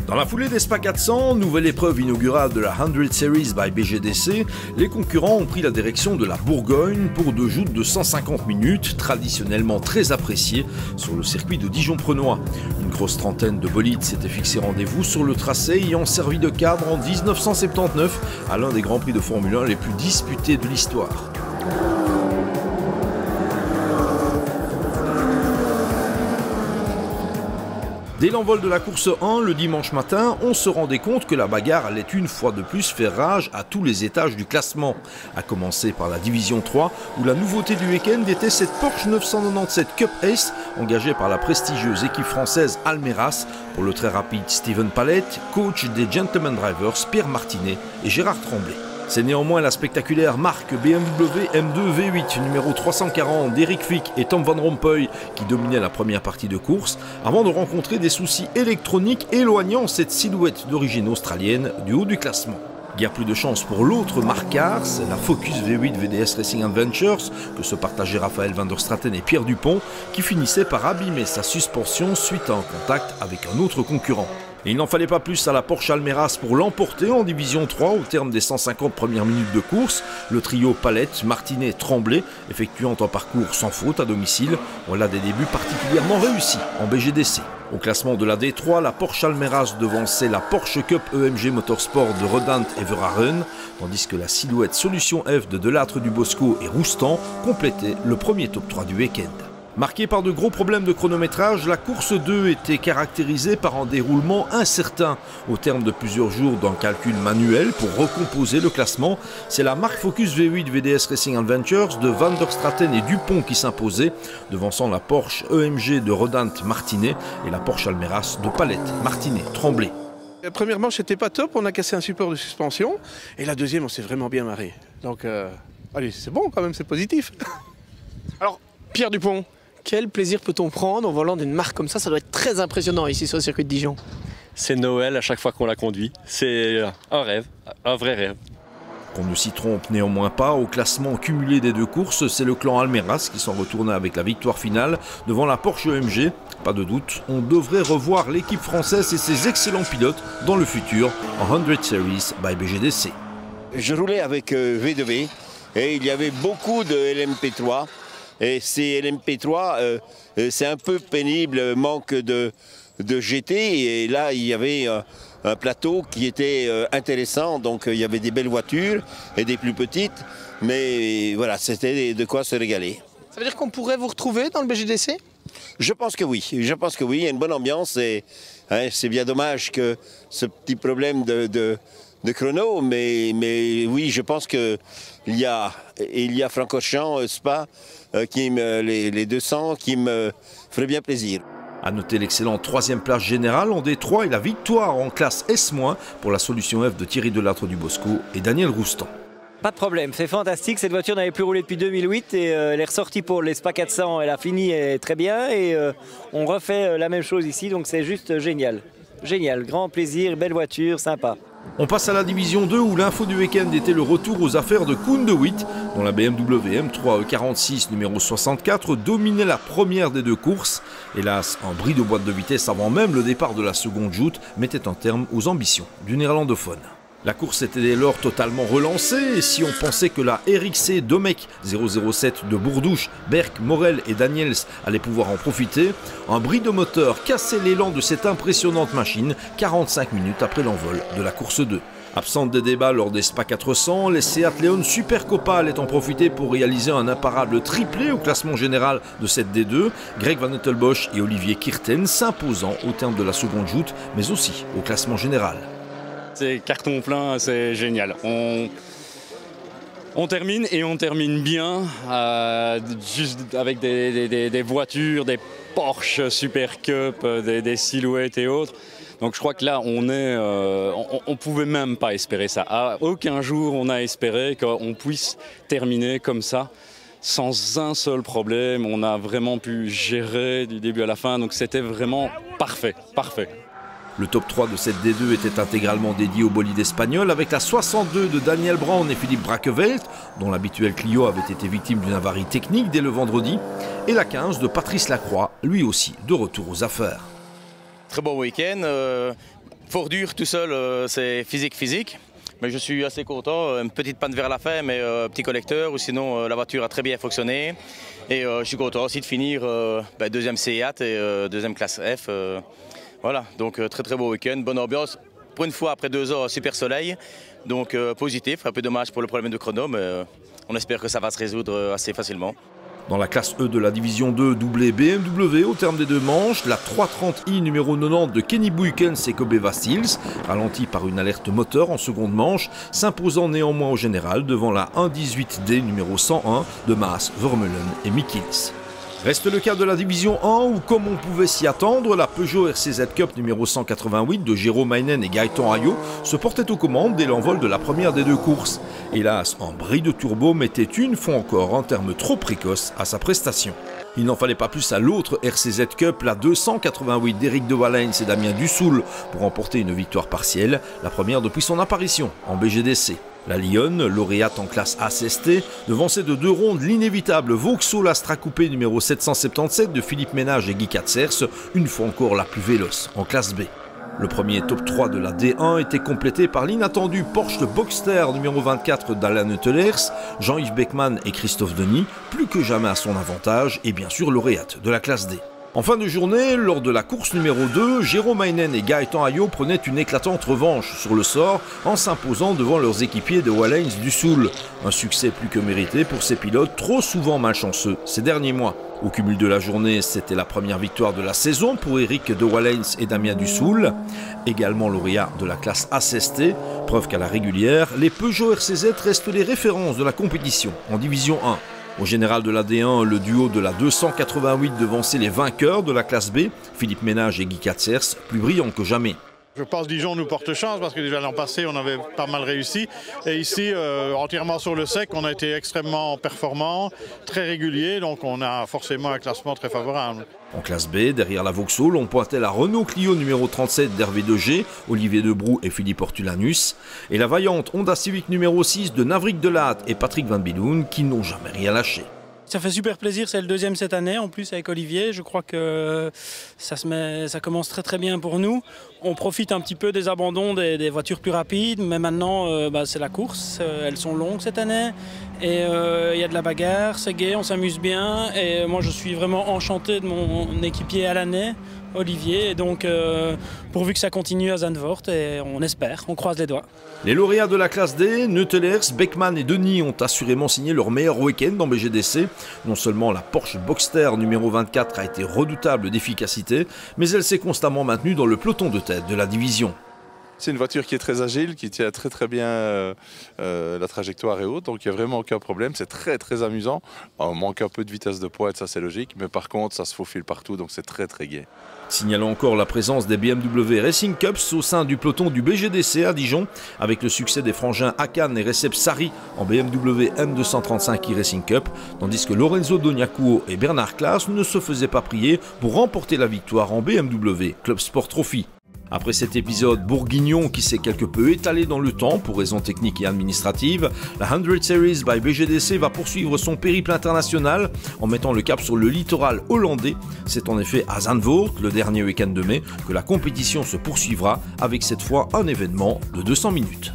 Dans la foulée des SPA 400, nouvelle épreuve inaugurale de la 100 Series by BGDC, les concurrents ont pris la direction de la Bourgogne pour 2 joutes de 150 minutes, traditionnellement très appréciées sur le circuit de Dijon-Prenois. Une grosse trentaine de bolides s'étaient fixé rendez-vous sur le tracé ayant servi de cadre en 1979 à l'un des grands prix de Formule 1 les plus disputés de l'histoire. Dès l'envol de la course 1, le dimanche matin, on se rendait compte que la bagarre allait une fois de plus faire rage à tous les étages du classement. À commencer par la division 3, où la nouveauté du week-end était cette Porsche 997 Cup Ace, engagée par la prestigieuse équipe française Almeras, pour le très rapide Steven Palette, coach des Gentleman Drivers Pierre Martinet et Gérard Tremblay. C'est néanmoins la spectaculaire marque BMW M2 V8 numéro 340 d'Eric Fick et Tom Van Rompuy qui dominait la première partie de course avant de rencontrer des soucis électroniques éloignant cette silhouette d'origine australienne du haut du classement. Guère plus de chance pour l'autre marquard, c'est la Focus V8 VDS Racing Adventures que se partageaient Raphaël van der Straten et Pierre Dupont qui finissait par abîmer sa suspension suite à un contact avec un autre concurrent. Et il n'en fallait pas plus à la Porsche Almeras pour l'emporter en division 3 au terme des 150 premières minutes de course. Le trio Palette, Martinet, Tremblay, effectuant un parcours sans faute à domicile, voilà des débuts particulièrement réussis en BGDC. Au classement de la D3, la Porsche Almeras devançait la Porsche Cup EMG Motorsport de Rodant et Verhaeren, tandis que la silhouette Solution F de Delattre du Bosco et Roustan complétait le premier top 3 du week-end. Marquée par de gros problèmes de chronométrage, la course 2 était caractérisée par un déroulement incertain. Au terme de plusieurs jours d'un calcul manuel pour recomposer le classement, c'est la marque Focus V8 VDS Racing Adventures de Van der Straten et Dupont qui s'imposait, devançant la Porsche EMG de Rodant Martinet et la Porsche Almeras de Palette Martinet Tremblay. La première manche n'était pas top, on a cassé un support de suspension, et la deuxième on s'est vraiment bien marré. Donc allez, c'est bon quand même, c'est positif. Alors, Pierre Dupont, quel plaisir peut-on prendre au volant d'une marque comme ça? Ça doit être très impressionnant ici sur le circuit de Dijon. C'est Noël à chaque fois qu'on la conduit. C'est un rêve, un vrai rêve. Qu'on ne s'y trompe néanmoins pas, au classement cumulé des deux courses, c'est le clan Almeras qui s'en retourna avec la victoire finale devant la Porsche EMG. Pas de doute, on devrait revoir l'équipe française et ses excellents pilotes dans le futur en 100 Series by BGDC. Je roulais avec V2V et il y avait beaucoup de LMP3. Et ces LMP3, c'est un peu pénible, manque de GT. Et là, il y avait un plateau qui était intéressant. Donc, il y avait des belles voitures et des plus petites. Mais voilà, c'était de quoi se régaler. Ça veut dire qu'on pourrait vous retrouver dans le BGDC? Je pense que oui. Je pense que oui. Il y a une bonne ambiance. Et c'est bien dommage que ce petit problème de chrono. Mais oui, je pense qu'il y a Francorchamps, Spa, les 200 qui me feraient bien plaisir. A noter l'excellente 3e place générale en D3 et la victoire en classe S- pour la Solution F de Thierry Delattre du Bosco et Daniel Roustan. Pas de problème, c'est fantastique. Cette voiture n'avait plus roulé depuis 2008 et elle est ressortie pour les SPA 400. Elle a fini très bien et on refait la même chose ici, donc c'est juste génial. Génial, grand plaisir, belle voiture, sympa. On passe à la division 2 où l'info du week-end était le retour aux affaires de Koen de Witt, dont la BMW M3 E46 numéro 64 dominait la première des deux courses. Hélas, un bris de boîte de vitesse avant même le départ de la seconde joute mettait un terme aux ambitions du néerlandophone. La course était dès lors totalement relancée et si on pensait que la RXC Domecq 007 de Bourdouche, Berck, Morel et Daniels allaient pouvoir en profiter, un bris de moteur cassait l'élan de cette impressionnante machine 45 minutes après l'envol de la course 2. Absente des débats lors des SPA 400, les Seat Leon Super Copa allaient en profiter pour réaliser un imparable triplé au classement général de cette D2, Greg Van Ettelbosch et Olivier Kirten s'imposant au terme de la seconde joute, mais aussi au classement général. C'est carton plein, c'est génial. On termine et on termine bien, juste avec des voitures, des Porsche Super Cup, des silhouettes et autres. Donc je crois que là, on pouvait même pas espérer ça. À aucun jour, on a espéré qu'on puisse terminer comme ça, sans un seul problème. On a vraiment pu gérer du début à la fin, donc c'était vraiment parfait, parfait. Le top 3 de cette D2 était intégralement dédié au bolide espagnol avec la 62 de Daniel Brown et Philippe Bracquevelt, dont l'habituel Clio avait été victime d'une avarie technique dès le vendredi, et la 15 de Patrice Lacroix, lui aussi de retour aux affaires. Très bon week-end. Fort dur tout seul, c'est physique. Mais je suis assez content. Une petite panne vers la fin, mais petit collecteur, ou sinon la voiture a très bien fonctionné. Et je suis content aussi de finir deuxième C4 et deuxième classe F. Voilà, donc très beau week-end, bonne ambiance. Pour une fois, après 2 heures, super soleil. Donc positif, un peu dommage pour le problème de chrono, mais on espère que ça va se résoudre assez facilement. Dans la classe E de la division 2 doublé BMW, au terme des 2 manches, la 330i numéro 90 de Kenny Buykens et Kobe Vastils, ralentie par une alerte moteur en seconde manche, s'imposant néanmoins au général devant la 118D numéro 101 de Maas, Vermeulen et Mikkels. Reste le cas de la division 1 où, comme on pouvait s'y attendre, la Peugeot RCZ Cup numéro 188 de Jérôme Heinen et Gaëtan Ayot se portait aux commandes dès l'envol de la première des 2 courses. Hélas, un bris de turbo mettait une fois encore un terme trop précoce à sa prestation. Il n'en fallait pas plus à l'autre RCZ Cup, la 288 d'Éric de Wallens et Damien Dussoul, pour remporter une victoire partielle, la première depuis son apparition en BGDC. La Lyonne, lauréate en classe ACST, devançait de 2 rondes l'inévitable Vauxhall Astra Coupé numéro 777 de Philippe Ménage et Guy Katzers, une fois encore la plus véloce en classe B. Le premier top 3 de la D1 était complété par l'inattendu Porsche Boxster numéro 24 d'Alain Neutelers, Jean-Yves Beckmann et Christophe Denis, plus que jamais à son avantage, et bien sûr lauréate de la classe D. En fin de journée, lors de la course numéro 2, Jérôme Heinen et Gaëtan Ayot prenaient une éclatante revanche sur le sort en s'imposant devant leurs équipiers de Wallens Dussoul. Un succès plus que mérité pour ces pilotes trop souvent malchanceux ces derniers mois. Au cumul de la journée, c'était la première victoire de la saison pour Éric de Wallens et Damien Dussoul, également lauréat de la classe ACST, preuve qu'à la régulière, les Peugeot RCZ restent les références de la compétition en division 1. Au général de la D1, le duo de la 288 devançait les vainqueurs de la classe B, Philippe Ménage et Guy Katzers, plus brillants que jamais. Je pense que Dijon nous porte chance parce que déjà l'an passé on avait pas mal réussi et ici entièrement sur le sec on a été extrêmement performant, très régulier, donc on a forcément un classement très favorable. En classe B, derrière la Vauxhall, on pointait la Renault Clio numéro 37 d'Hervé Degé, Olivier Debroux et Philippe Ortulanus, et la vaillante Honda Civic numéro 6 de Navrik Delatte et Patrick Van Biloun qui n'ont jamais rien lâché. Ça fait super plaisir, c'est le 2e cette année en plus avec Olivier. Je crois que ça commence très bien pour nous. On profite un petit peu des abandons des voitures plus rapides, mais maintenant c'est la course. Elles sont longues cette année et il y a de la bagarre, c'est gai, on s'amuse bien. Et moi je suis vraiment enchanté de mon équipier à l'année, Olivier. Et donc pourvu que ça continue à Zandvoort, et on espère, on croise les doigts. Les lauréats de la classe D, Neutelers, Beckmann et Denis ont assurément signé leur meilleur week-end en BGDC. Non seulement la Porsche Boxster numéro 24 a été redoutable d'efficacité, mais elle s'est constamment maintenue dans le peloton de tête de la division. C'est une voiture qui est très agile, qui tient très bien la trajectoire et autres, donc il n'y a vraiment aucun problème, c'est très amusant. On manque un peu de vitesse de pointe, ça c'est logique, mais par contre ça se faufile partout, donc c'est très gai. Signalons encore la présence des BMW Racing Cups au sein du peloton du BGDC à Dijon, avec le succès des frangins Hakan et Recep Sari en BMW M235i Racing Cup, tandis que Lorenzo Doniacuo et Bernard Klaas ne se faisaient pas prier pour remporter la victoire en BMW Club Sport Trophy. Après cet épisode bourguignon qui s'est quelque peu étalé dans le temps pour raisons techniques et administratives, la 100 Series by BGDC va poursuivre son périple international en mettant le cap sur le littoral hollandais. C'est en effet à Zandvoort, le dernier week-end de mai, que la compétition se poursuivra avec cette fois un événement de 200 minutes.